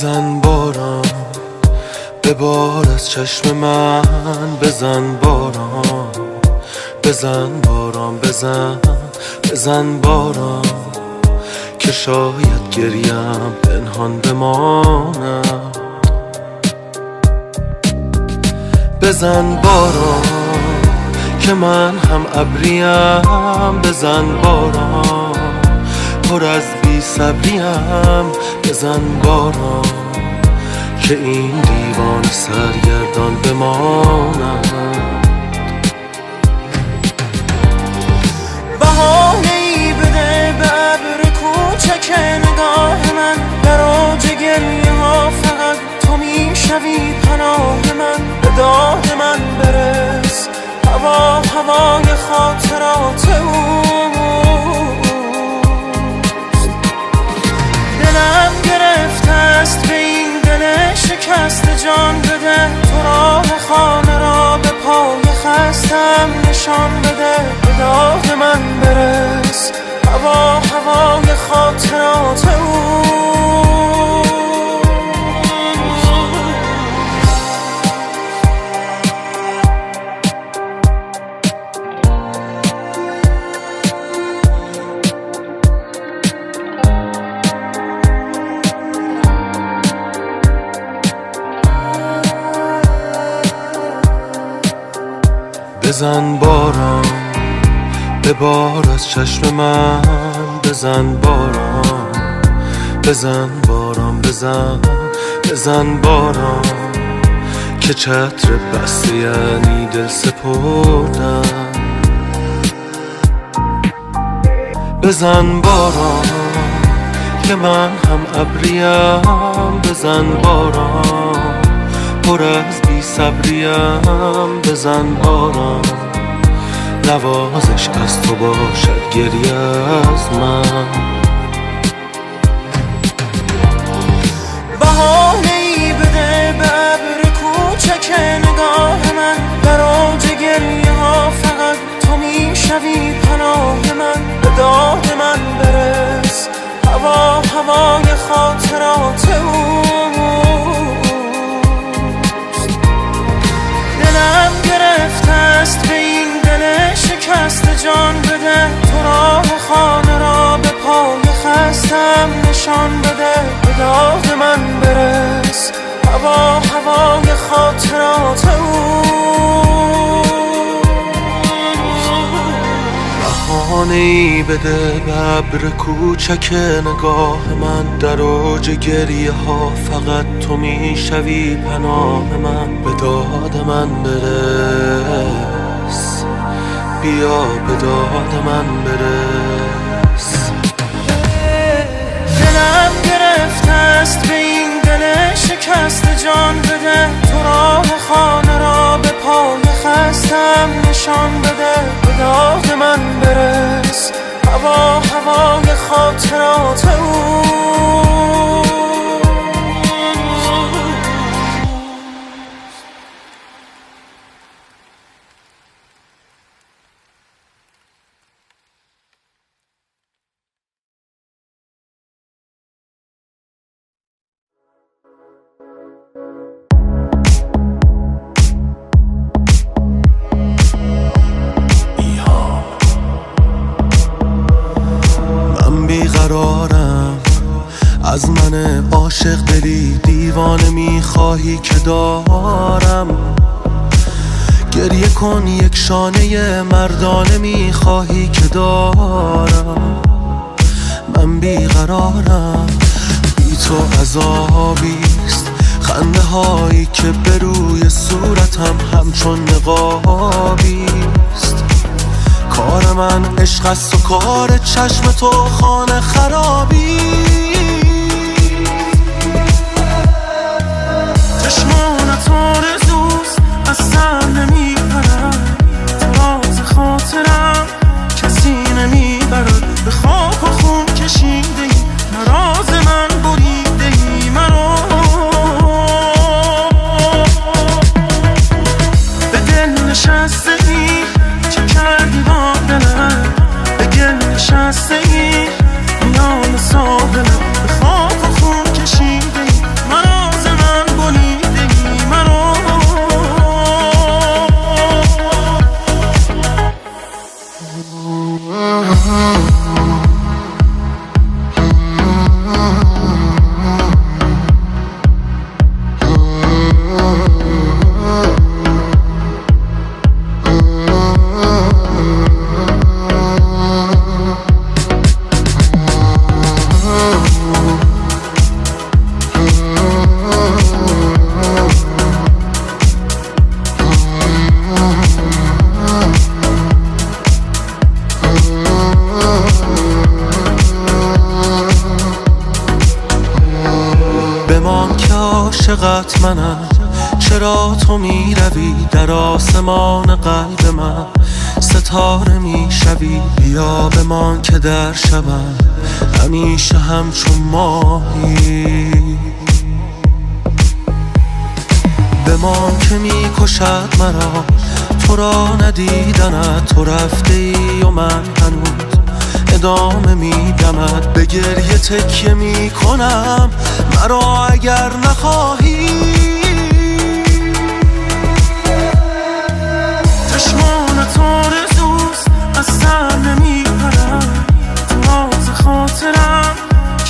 بزن باران ببار از چشم من، بزن باران بزن باران بزن باران که شاید گریم پنهان بماند. بزن باران که من هم ابریم، بزن باران پر از بی صبریم، بزن باران که این دیوان سرگردان بماند. بهانه‌ای بده به ابر کوچک نگاه من، در اوج گریه ها فقط تو میشوی پناه من. به داد من برس هوا هوای خاطرات اوست. دلم گرفته است به این دل شکست، جان بده تو راه خانه را به پای خستم نشان بده. به داد من برس هوا هوای خاطرات اوست. بزن باران ببار از چشم من، بزن باران بزن باران بزن باران که چتر بسته یعنی دل سپردن. بزن باران که من هم ابریم، بزن باران پر از بی صبریم، بزن باران نوازش از تو باشد گریه از من. بهانه‌ای بده به ابر کوچک نگاه من، در اوج گریه ها فقط تو میشوی پناه من. به داد من برس هوا هوای خاطرات اوست. دلم گرفته است به این دل شکست، جان بده تو راه خانه را به پای خستم نشان بده. به داد من برس هوا هوای خاطرات اوست. بهانه‌ای بده به ابر کوچک نگاه من، در اوج گریه ها فقط تو میشوی پناه من. به داد من برس بیا به داد من برس. دلم گرفته است به این دل شکست، جان بده تو راه خانه را به پای خستم نشان بده. به داد من برس هوا هوای خاطرات اوست. از من عاشق دلی دیوانه میخواهی که دارم، گریه کن یک شانه مردانه میخواهی که دارم. من بیقرارم بی تو عذابیست، خنده هایی که به روی صورتم همچون نقابیست. کار من عشق است و کار چشم تو خانه خرابی. چشمانت آرزوست از سر نمیپرد، تو راز خاطرم کسی نمیبرد. به خاک و خون کشیده ای نراز من بریده ای مرا. به دل نشسته ای چه کردی با دلم، به گل نشسته ای میان ساحلم. بمان که عاشقت منم، چرا تو می روی در آسمان قلب من، ستاره می شوی. بیا بمان که در شبم همیشه همچون ماهی. بمان که می کشد مرا تو را ندیدنت، تو رفته ای و من هنوز ادامه میدمت. به گریه تکیه می کنم مرا اگر نخواهی. چشمانت آرزوست از سر نمی پرد، تو راز خاطرم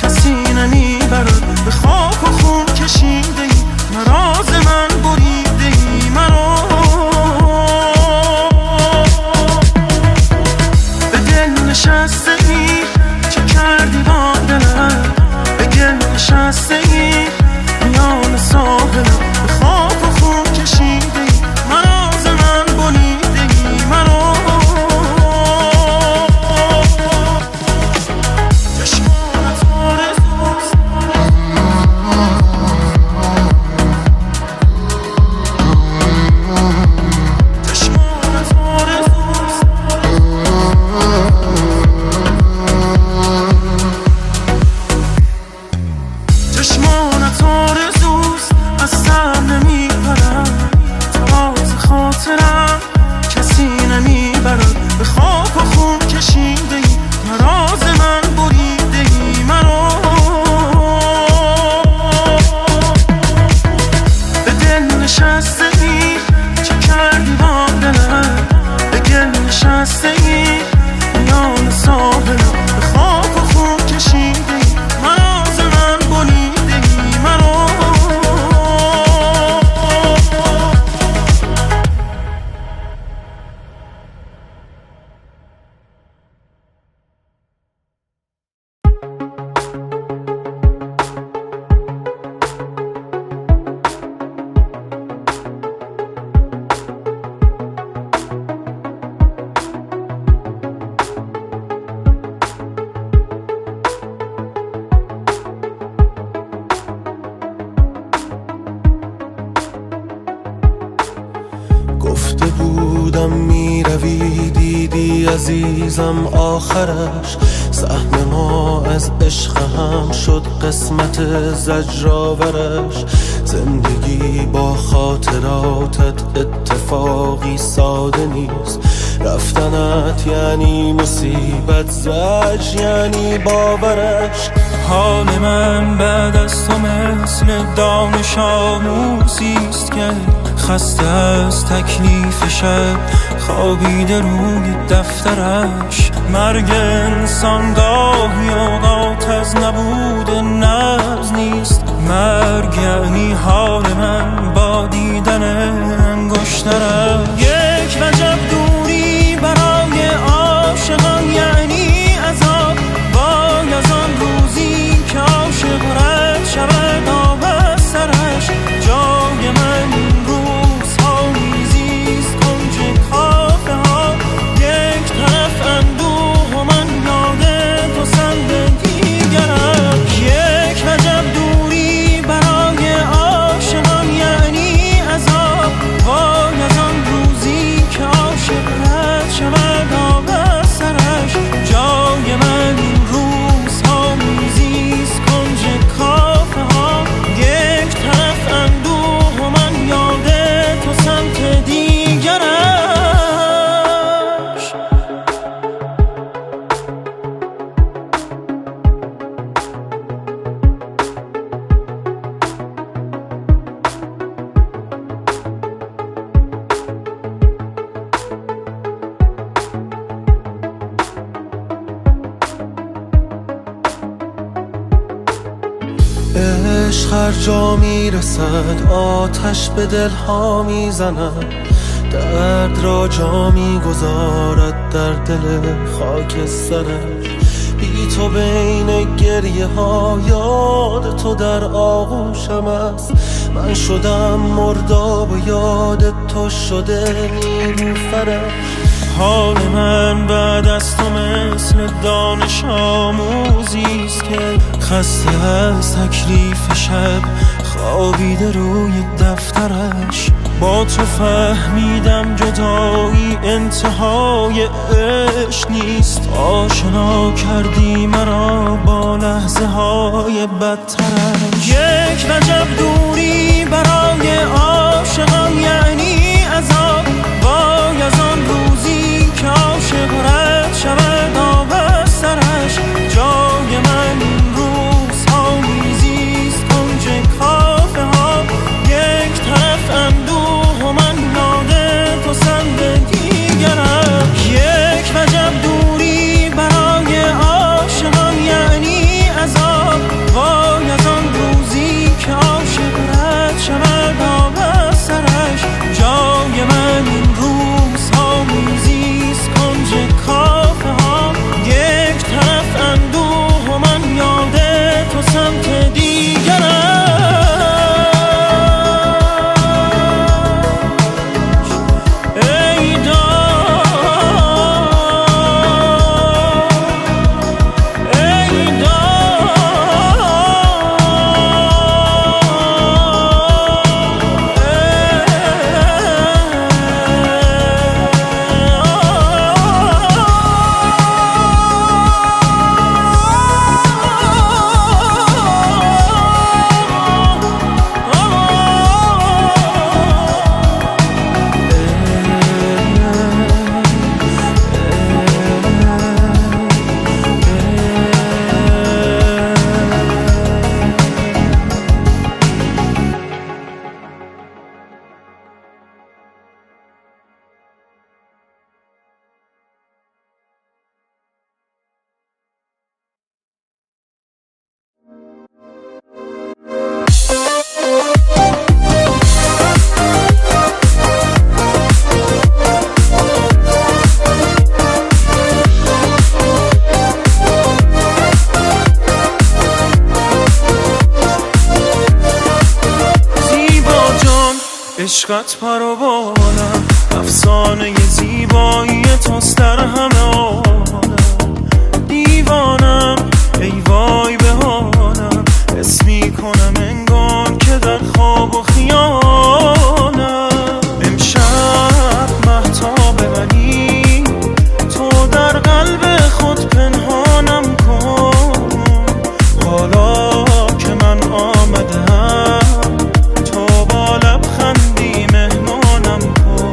کسی نمی برد. به خاک و خون کشیده ای نراز من بریده ای مرا. به دل نشسته ای چه کردی با دلم، به گل نشسته ای میان ساحلم. به خاک و خون کشیده ای نراز من بریده ای مرا. چشمانت آرزوست چشمانت آرزوست از سر نمی پرد، تو راز خاطرم کسی نمی برد. به خاک و خون کشیده ای نراز من بریده ای مرا. به دل نشسته ای چه کردی با دلم، به گل نشسته ای میان ساحلم. به خاک و خون کشیده ای نراز من بریده ای مرا. گفته بودم می روی دیدی عزیزم آخرش، سهم ما از عشق هم شد قسمت زجرآورش. زندگی با خاطراتت اتفاقی ساده نیست، رفتنت یعنی مصیبت، زجر یعنی باورش. حال من بعد از تو مثل دانش آموزیست که خسته از تکلیف شب خوابیده روی دفترش. مرگ انسان گاهی اوقات از نبود نبض نیست، مرگ یعنی حال من با دیدن انگشترش. یک وجب دوری برای عاشقان یعنی عذاب، وای از آن روزی که عاشق رد شود آب از سرش. جای من این روزها میزیست کنج کافه ها، یک طرف اندوه و من یاد تو سمت دیگرم. یک وجب دوری برای عاشقان یعنی عذاب، وای از آن روزی که عاشق رد شود آب از سرش. جای من این روزها میزیست کنج کافه ها، یک طرف اندوه و من یاد تو سمت دیگرش. عشق هر جا میرسد آتش به دلها میزند، درد را جا میگذارد در دل خاکسترش. بی تو بین گریه ها یاد تو در آغوشم است، من شدم مرداب و یاد تو شده نیلوفرش. حال من بعد از تو مثل دانش آموزیست که خسته از تکلیف شب خوابیده روی دفترش. با تو فهمیدم جدایی انتهای عشق نیست. آشنا کردی مرا با لحظه های بدترش. یک وجب دوری برای عاشقان یعنی عذاب. وای از آن روزی که عاشق رد شود آب از سرش. جای من این روزها میزیست کنج کافه ها. یک طرف اندوه و من یاد تو سمت دیگرم. یک وجب دوری برای عاشقان یعنی عذاب. وای از آن روزی که عاشق رد شود آب از سرش. جای من این روزها میزیست کنج کافه ها. یک طرف اندوه و من یاد تو سمت دیگرم. عشقت پر و بالم، افسانه زیبایی توست در همه عالم. دیوانم ای وای به حالم، حس میکنم انگار که در خواب و خیالم. امشب مهتاب منی، تو در قلب خود پنهانم کن. حالا که من آمدم تو با لبخندی مهمانم کن.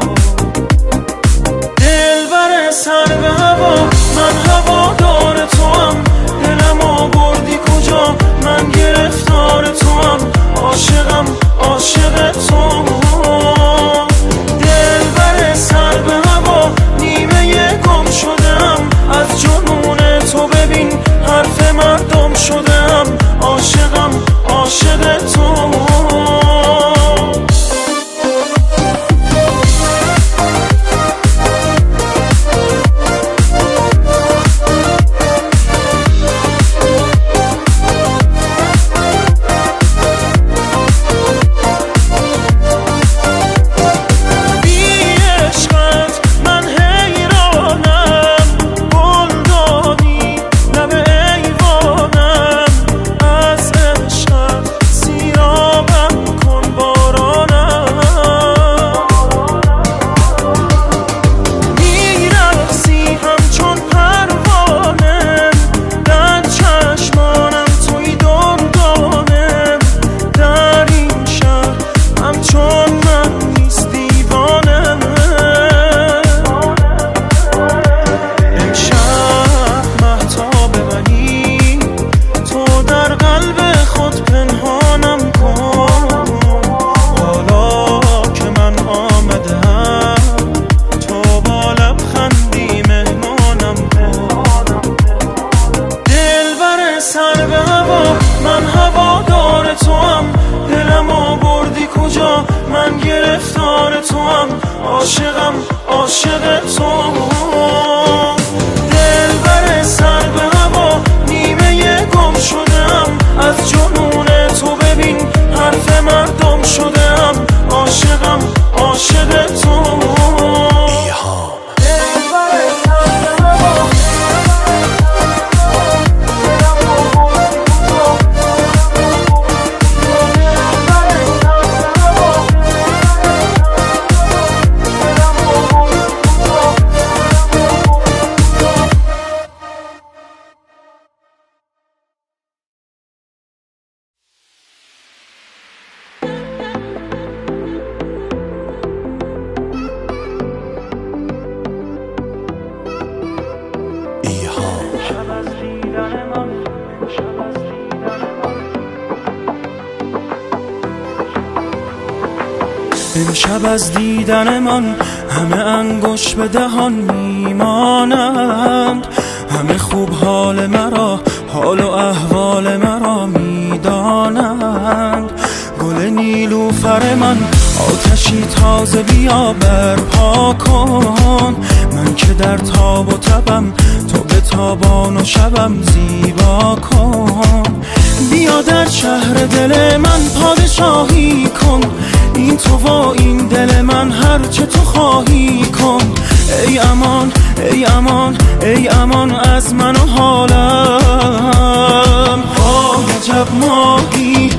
دلبر سر به هوا، من هوادار توام. دلم آوردی کجا، من گرفتار توام. عاشقم عاشق تو. دلبر سر به هوا، نیمه گم شدم از جنون تو. ببین حرف مردم شدم. عاشقم عاشق تو. من گرفتار توام. عاشقم عاشق تو. دلبر سر به هوا، نیمه گم شدم از جنون تو. ببین حرف مردم شدم. عاشقم عاشق تو. دلبر سر به هوا، دلم آوردی کجا، امشب از دیدن من همه انگوش به دهان میمانند، همه خوب حال مرا، حال و احوال مرا میدانند. گل نیلوفر من آتشی تازه بیا برپا کن، من که در تاب و تبم تو به تابان و شبم زیبا کن. بیا در شهر دل من پادشاهی کن، این تو و این دل من هر چه تو خواهی کن. ای امان ای امان ای امان از من و حالم. عجب ماهی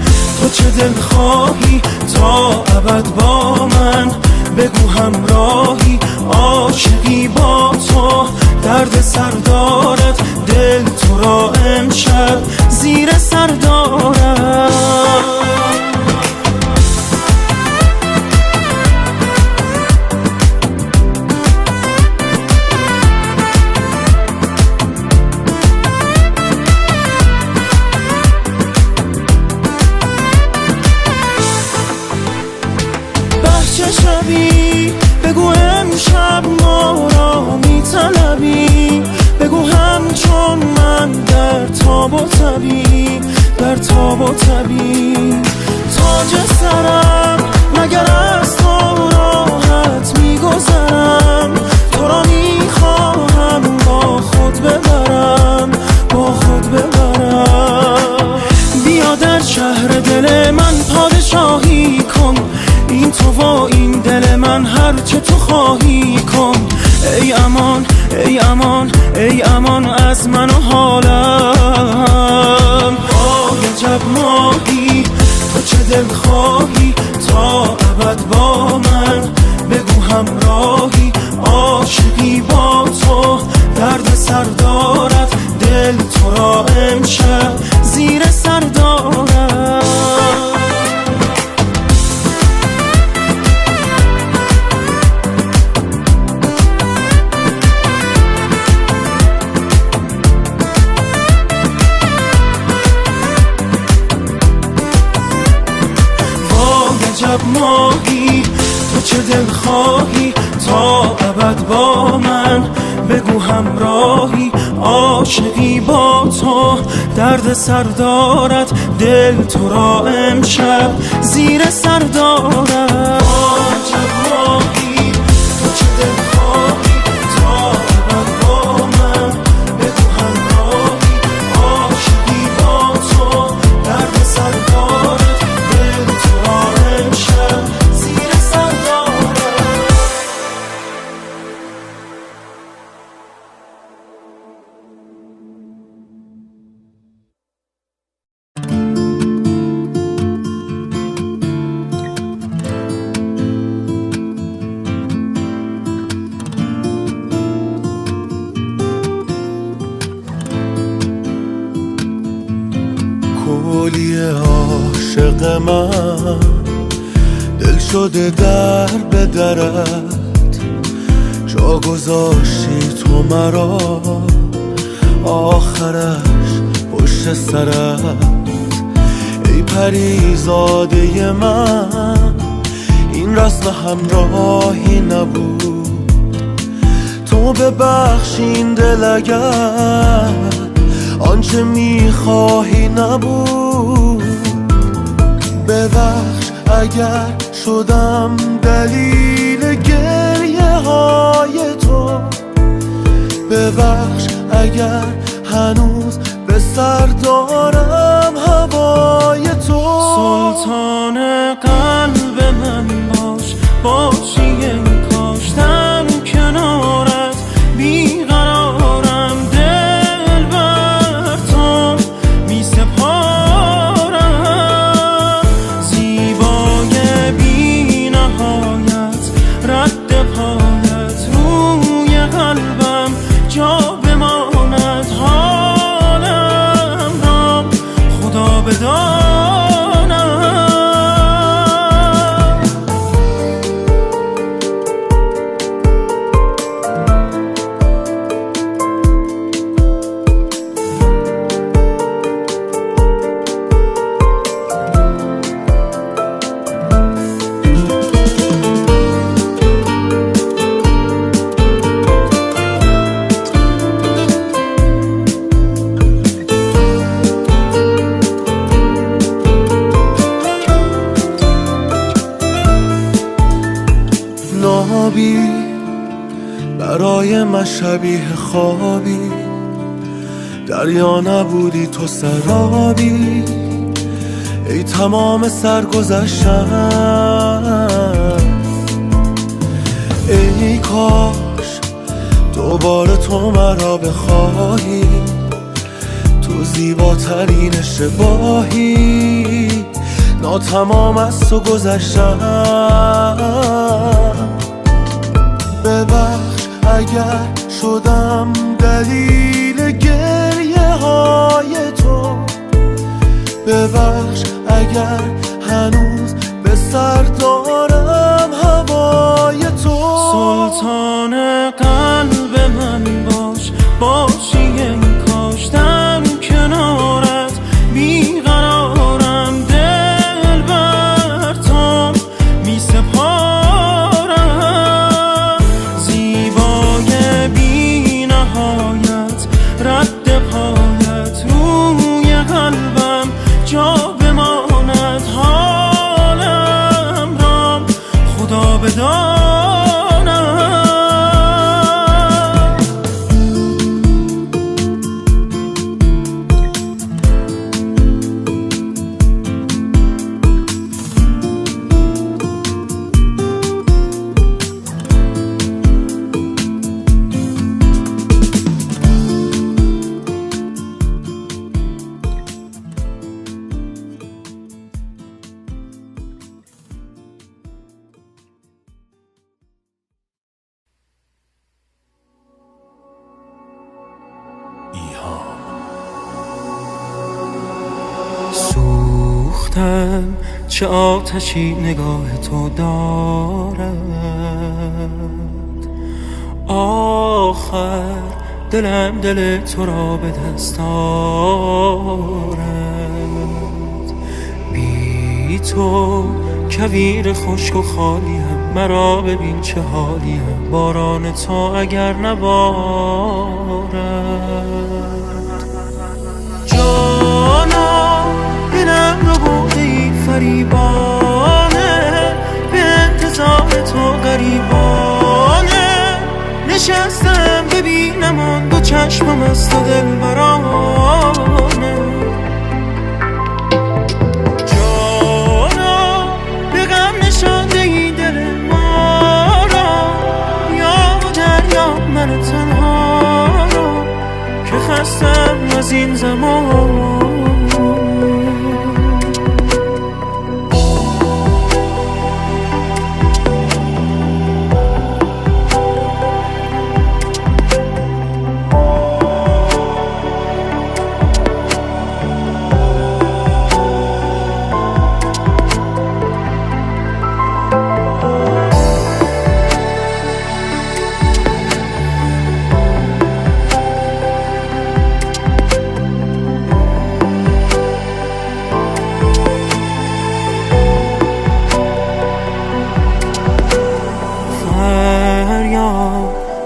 تو چه دل خواهی تا ابد با من، بگو همراهی عاشقی با تو، درد سر دارد دل تو را امشب زیر سر دارد. شبی بگو امشب ما را میطلبی، بگو همچون من در تاب و تبی، در تاب و تبی. تاج سرم مگر از تو راحت میگذرم، تو را میخواهم با خود ببرم، با خود ببرم. بیا در شهر دل من پادشاهی کن، این تو و این دل من هر چه تو خواهی کن. ای امان ای امان ای امان از من و حالم. عجب ماهی تو چه دل خواهی تا ابد با من، بگو همراهی عاشقی با تو، درد سر دارد دل تو را امشب زیر سر دارد. عجب ماهی تو چه دل خواهی تا ابد با من، بگو همراهی عاشقی با تو، درد سر دارد دل تو را امشب زیر سر دارد. عجب ماهی تو چه دل خواهی تا ابد با من، بگو همراهی عاشقی با تو، درد سر دارد دل تو را امشب زیر سر دارد. کلی عاشق من دل شده در به درت، جا گذاشتی تو مرا آخرش پشت سرت. ای پریزاده من این رسم همراهی نبود، تو ببخشین دل اگر آنچه میخواهی نبود. ببخش اگر شدم دلیل گریه های تو، ببخش اگر هنوز به سر دارم هوای تو. سلطان قلب من باش، باشی این کاشتم کنارت، بیقرارم دل بر تو می سپارم. زیبای بی نهایت رد پایت روی قلبم جا بماند، حالم را خدا بداند. آبی برای من شبیه خوابی، دریا نبودی تو سرابی، ای تمام سرگذشتم. ای کاش دوباره تو مرا بخواهی، تو زیباترین اشتباهی، ناتمام از تو گذشتم. ببخش اگر شدم دلیل گریه های تو، ببخش اگر هنوز به سر دارم هوای تو. سلطان قلب من باش، باشی ای کاش در کنارت بیقرارم، دل بر تو می سپارم. زیبای بی نهایت رد پایت روی قلبم جا بماند، حالم را خدا بداند. سوختم چه آتشی نگاه تو دارد، آخر دلم دل تو را به دست آورد. بی تو کویر خشک و خالیم، مرا ببین چه حالیم، باران تو اگر نبارد. جانا دلم رو بودی فریبانه، به انتظار تو غریبانه، نشستم ببینم آن دو چشمم از تو دلبرانه. جانا به غم نشانده ای دل ما را، یا و دریا من تنها را، که خستم از این زمان.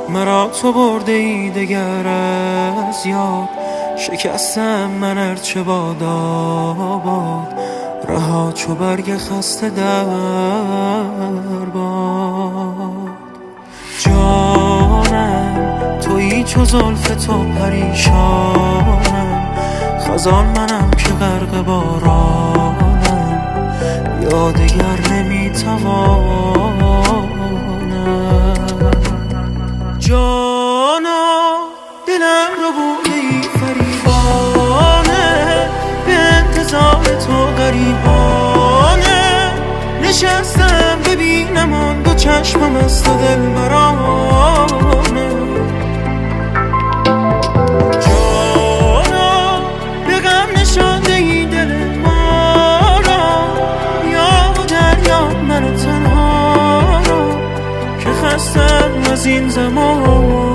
مرا تو برده ای دگر از یاد، شکستم من ارچه باد آباد، رها چو برگ خسته در باد. جانم تویی چو زلف تو پریشانم، خزان منم که غرق بارانم، یا دگر نمیتوانم. جانا دلم رو بودی فریبانه، به انتظار تو غریبانه، نشستم ببینم آن دو چشمم از تو دلبرانه. جانا به غم نشانده ای دل ما را، یا و دریا من تنها را، که خستم از این زمان.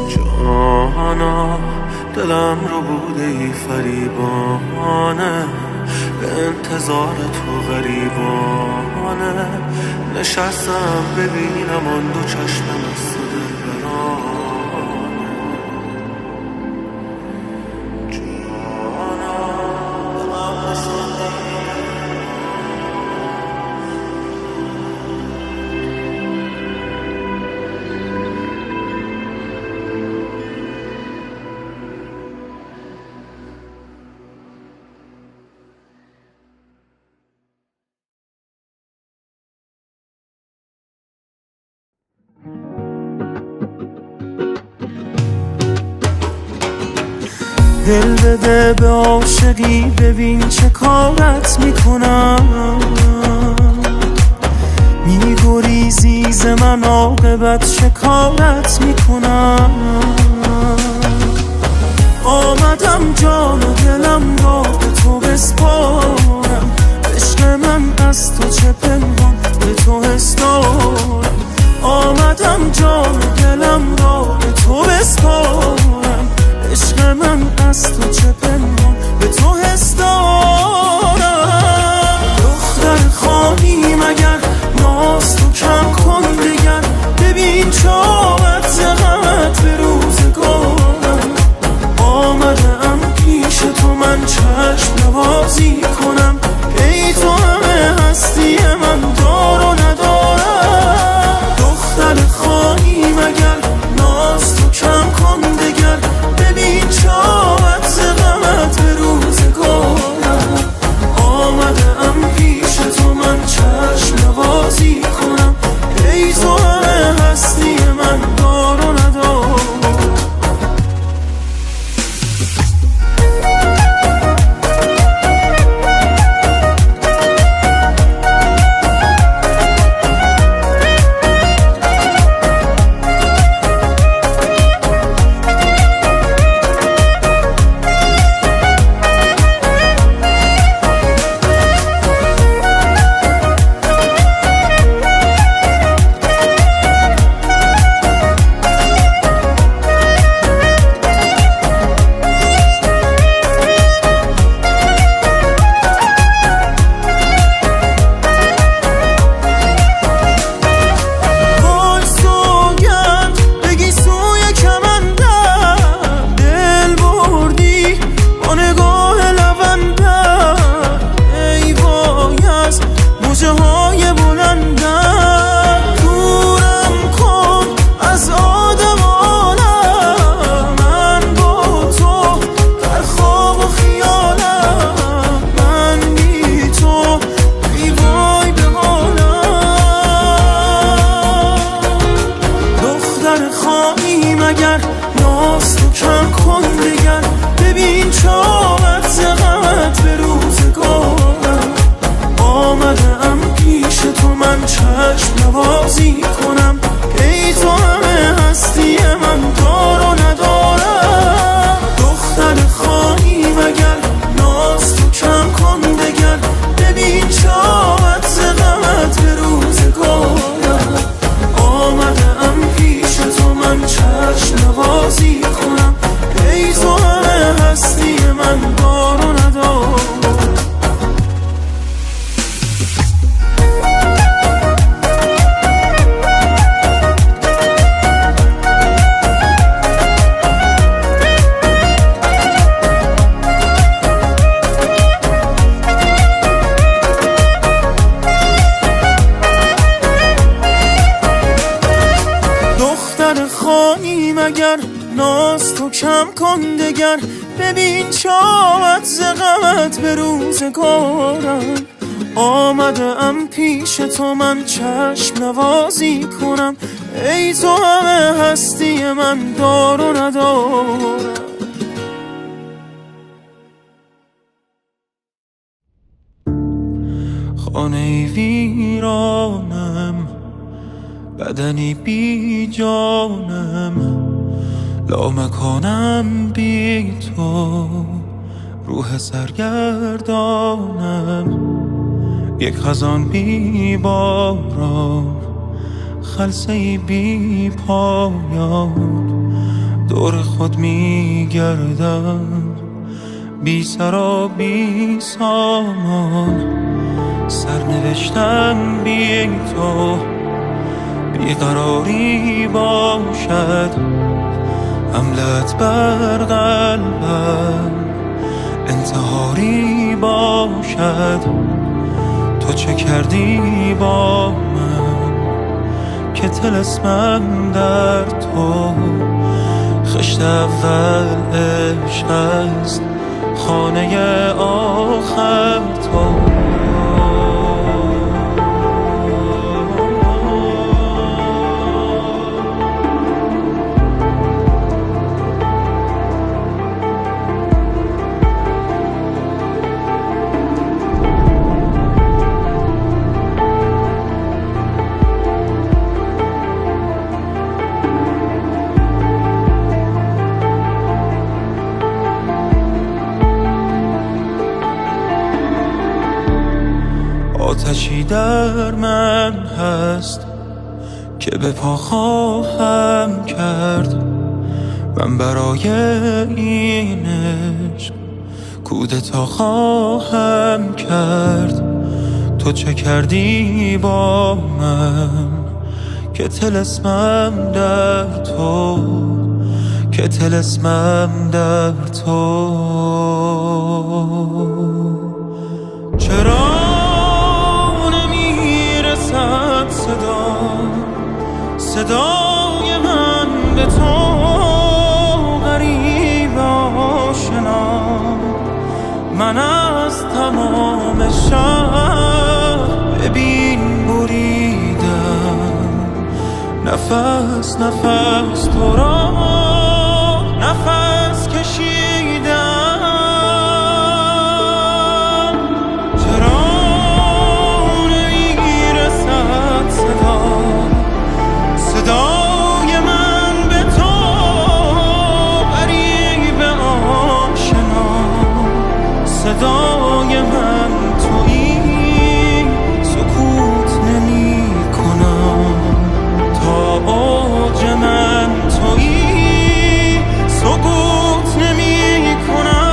جانا دلم رو بوده ای فریبانه، به انتظار تو غریبانه، نشستم ببینم آن دو چشمم از تو دلبرانه. جانا دلم نشانده دل بده به عاشقی، ببین چه کارت میکنم. میگریزی ز من، عاقبت چه کارت میکنم. آمدم جان و دلم را به تو بسپارم، عشق من از تو چه پنهان به تو حس دارم. آمدم جان و دلم را به تو بسپارم، عشق من از تو چه پنهان به تو حس دارم. دختر خواهی مگر ناز تو کم کن دگر، ببین چاوت زغمت به روزگارم. آمدم پیش تو من چشم نوازی کنم، ای تو همه هستی من دار و ندارم. دختر خواهی مگر ناز تو کم کن دگر، ببین چاوت زغمت به روزگارم. آمدم پیش تو من چشم نوازی کنم، ای تو همه هستی من دار و ندارم. مگر ناز تو کم کن دگر، ببین چاوت زغمت به روزگارم. آمدم پیش تو من چشم نوازی کنم، ای تو همه هستی من دار و ندارم. خانه ویرانم، بدنی بی جانم، لامکانم بی تو، روح سرگردانم. یک خزان بی باران، خلسه‌ای بی پایان، دور خود می گردم، بی سر و بی سامان. سرنوشتم بی تو، بیقراری باشد، حملت بر قلبم انتحاری باشد. تو چه کردی با من که طلسمم در تو؟ خشت اول عشق است، خانه آخر تو. آتشی در من هست که به پا خواهم کرد. من برای این عشق کودتا خواهم کرد. تو چه کردی با من که طلسمم در تو، که طلسمم در تو. چرا نمیرسد صدای من به تو غریب آشنا؟ من از تمام شهر ببین بریدم، نفس نفس تو را نفس کشیدم. چرا نمیرسد صدای من به تو غریب آشنا؟ صدای من تویی، سکوت نمی کنم. تا اوج من تویی، سکوت نمی کنم.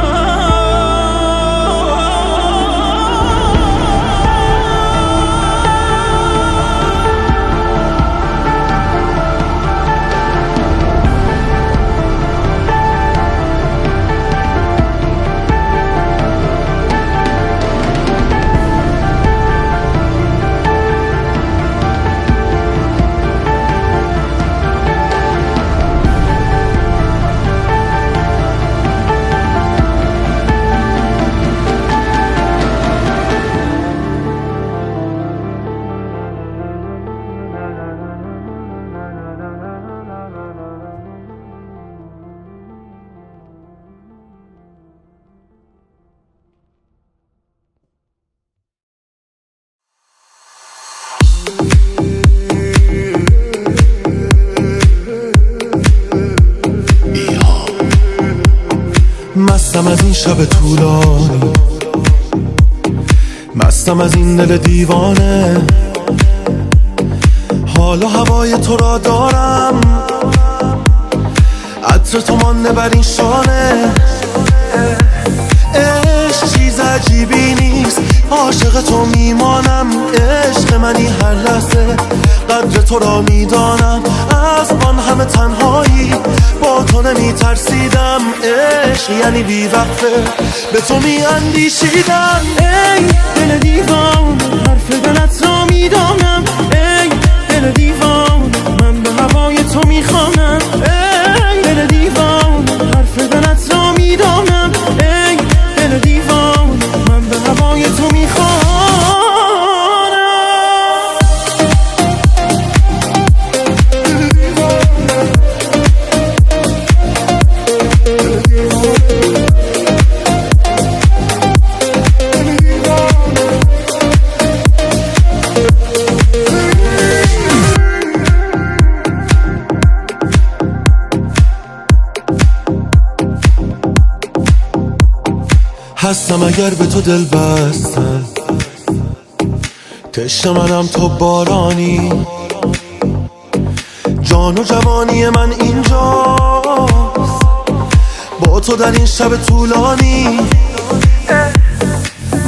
مستم از این شب طولانی، مستم از این دل دیوانه. حال و هوای تو را دارم، عطر تو مانده بر این شانه. عشق چیز عجیبی نیست، عاشق تو میمانم. عشق منی هر لحظه، قدر تو را میدانم. از آن همه تنهایی با تو نمی ترسیدم. عشق یعنی بی وقفه به تو می اندیشیدم. ای دل دیوان، حرف دلت را میدانم. ای دل دیوان، من به هوای تو میخوانم. ای دل دیوان، حرف دلت را میدانم. ای دل دیوان، من به هوای تو میخوانم. هستم اگر به تو دل بستم، تشنه منم تو بارانی. جان و جوانی من اینجاست با تو در این شب طولانی.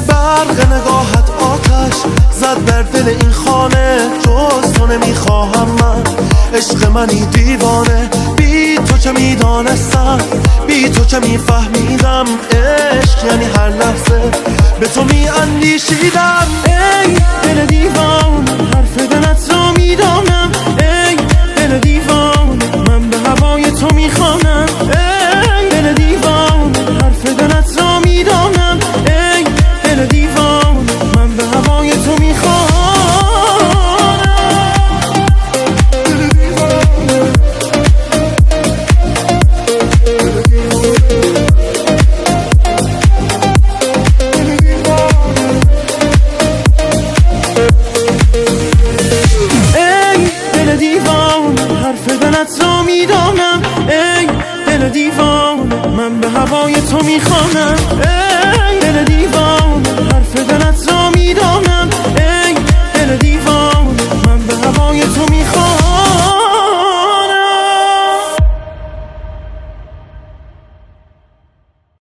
برق نگاهت آتش زد بر دل این خانه. جز تو نمیخواهم من، عشق منی دیوانه. بی تو چه میدانستم، بی تو چه میفهمیدم. عشق یعنی هر لحظه به تو میاندیشیدم. ای دل دیوان، حرف دلت را میدانم. ای دل دیوان، من به هوای تو میخوانم. ای دل دیوان، حرف دلت را میدانم. ای دل دیوان، من به هوای تو میخوانم. من به هوای تو میخوانم.